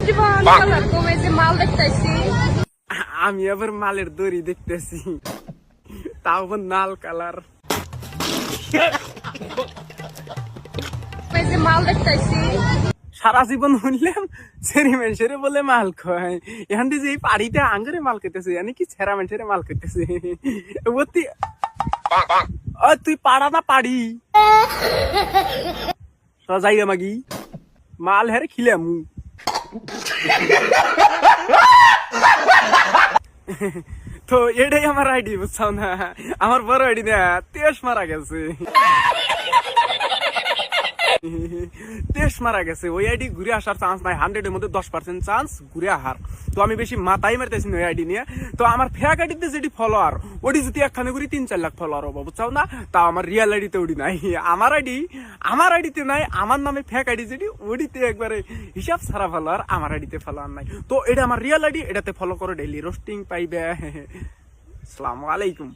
জীবন কমে যে মাল দেখতেছি। আমি আবার মালের দড়ি দেখতেছি, তাও আবার লাল কালার। যে মাল দেখতেছি সারা জীবন শুনলাম সেরি মানুষের বলে মাল খায়, এখান থেকে যে এই পাড়িতে আঙ্গুরে মাল খেতেছে, মানে কি ছেঁড়া মানুষের মাল খেতেছে। তুই পাড়া না পাড়ি তো যাই মাগি মাল হেরে খিলাম। তো এটাই আমার আইডি, বুঝছাও না? আমার বড় আইডি না, তেজ মারা গেছে। তেজ মারা গেছে, ওই আইডি ঘুরে আসার চান্স নাই, 100-এর মধ্যে 10% চান্স ঘুরে আসার। তো আমি বেশি মাথাই মারতেছি না ওই আইডি নিয়ে। তো আমার ফেক আইডিতে যেটি ফলোয়ার, ওটি যদি একখানে ঘুরি 3-4 লাখ ফলোয়ার হবো, বুঝছাও না? তা আমার রিয়েল আইডিতে ওটি নাই। আমার আইডিতে নাই, আমার নামে ফেক আইডি যেটি, ওটিতে একবারে হিসাব ছাড়া ফলোয়ার, আমার আইডিতে ফলোয়ার নাই। তো এটা আমার রিয়েল আইডি, এটাতে ফলো করো, ডেইলি রোস্টিং পাইবে। আসসালামু আলাইকুম।